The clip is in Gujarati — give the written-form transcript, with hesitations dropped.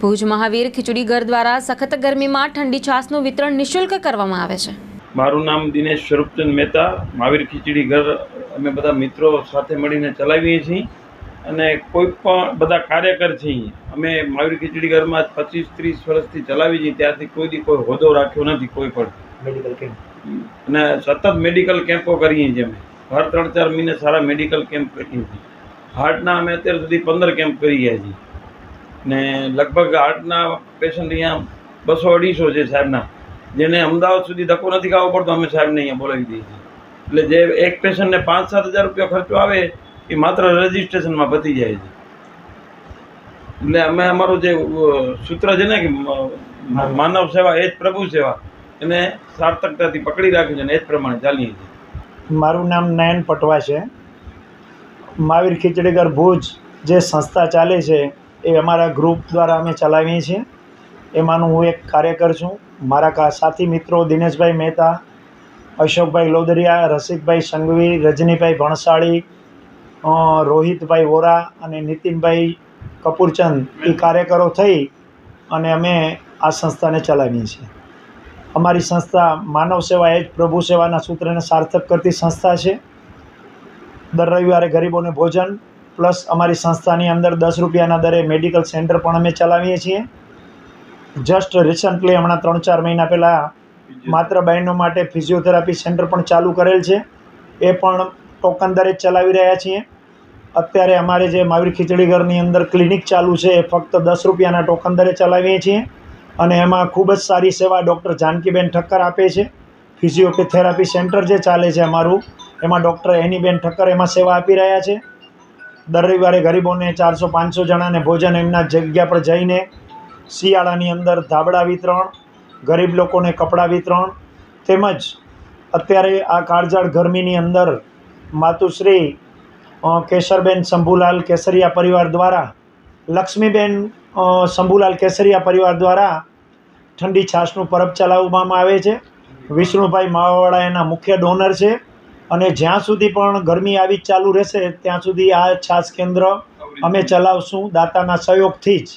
ભુજ મહાવીર ખીચડી ઘર દ્વારા સખત ગરમીમાં ઠંડી છાશનું વિતરણ નિઃશુલ્ક કરવામાં આવે છે। મારું નામ દિનેશ સ્વરૂપચંદ મહેતા। મહાવીર ખીચડી ઘર અમે બધા મિત્રો સાથે મળીને ચલાવીએ છીએ અને કોઈ પણ બધા કાર્યકર છીએ। અમે મહાવીર ખીચડી ઘરમાં 25-30 વર્ષથી ચલાવી છીએ, ત્યારથી કોઈ દી કોઈ હોદ્દો રાખ્યો નથી। કોઈ પણ મેડિકલ કેમ્પ અને સતત મેડિકલ કેમ્પો કરીએ છીએ। અમે હર 3-4 મહિને સારા મેડિકલ કેમ્પ કરીએ છીએ। હાર્ટના અમે અત્યાર સુધી 15 કેમ્પ કરી ગયા છીએ ને લગભગ હાર્ટના પેશન્ટ અહીંયા 200-250 છે સાહેબના, જેને અમદાવાદ સુધી ધક્કો નથી ખાવો પડતો, અમે સાહેબને અહીંયા બોલાવી દઈએ છીએ। એટલે જે એક પેશન્ટને 5-7 હજાર રૂપિયા ખર્ચો આવે એ માત્ર રજિસ્ટ્રેશનમાં પતી જાય છે। એટલે અમે અમારું જે સૂત્ર છે ને કે માનવ સેવા એ જ પ્રભુ સેવા, એને સાર્થકતાથી પકડી રાખ્યું છે અને એ જ પ્રમાણે ચાલીએ છીએ। મારું નામ નયન પટવા છે। મહાવીર ખીચડી ઘર ભુજ જે સંસ્થા ચાલે છે એ અમારા ગ્રુપ દ્વારા અમે ચલાવીએ છીએ। એમાંનું હું એક કાર્યકર છું। મારા સાથી મિત્રો દિનેશભાઈ મહેતા, અશોકભાઈ લોદરિયા, રસિકભાઈ સંઘવી, રજનીભાઈ ભણસાળી, રોહિતભાઈ વોરા અને નીતિનભાઈ કપૂરચંદ એ કાર્યકરો થઈ અને અમે આ સંસ્થાને ચલાવીએ છીએ। અમારી સંસ્થા માનવ સેવા એ જ પ્રભુ સેવાના સૂત્રને સાર્થક કરતી સંસ્થા છે। દર રવિવારે ગરીબોને ભોજન પ્લસ અમારી સંસ્થાની અંદર 10 રૂપિયાના દરે મેડિકલ સેન્ટર પણ અમે ચલાવીએ છીએ। જસ્ટ રિસન્ટલી હમણાં 3-4 મહિના પહેલાં માત્ર બહેનો માટે ફિઝિયોથેરાપી સેન્ટર પણ ચાલુ કરેલ છે, એ પણ ટોકન દરે જ ચલાવી રહ્યા છીએ। અત્યારે અમારે જે મહાવીર ખીચડી ઘરની અંદર ક્લિનિક ચાલુ છે એ ફક્ત 10 રૂપિયાના ટોકન દરે ચલાવીએ છીએ અને એમાં ખૂબ જ સારી સેવા ડૉક્ટર જાનકીબેન ઠક્કર આપે છે। ફિઝિયોથેરાપી સેન્ટર જે ચાલે છે અમારું, એમાં ડૉક્ટર એનીબેન ઠક્કર એમાં સેવા આપી રહ્યા છે। દર રવિવારે ગરીબોને 400-500 જણાને ભોજન એમના જગ્યા પર જઈને, શિયાળાની અંદર ધાબળા વિતરણ, ગરીબ લોકોને કપડાં વિતરણ, તેમજ અત્યારે આ કાળઝાળ ગરમીની અંદર માતુશ્રી કેશરબેન શંભુલાલ કેસરિયા પરિવાર દ્વારા, લક્ષ્મીબેન શંભુલાલ કેસરિયા પરિવાર દ્વારા ઠંડી છાશનું પરબ ચલાવવામાં આવે છે। વિષ્ણુભાઈ માવાવાળા એના મુખ્ય ડોનર છે અને જ્યાં સુધી પણ ગરમી આવી જ ચાલુ રહેશે ત્યાં સુધી આ છાશ કેન્દ્ર અમે ચલાવશું દાતાના સહયોગથી જ।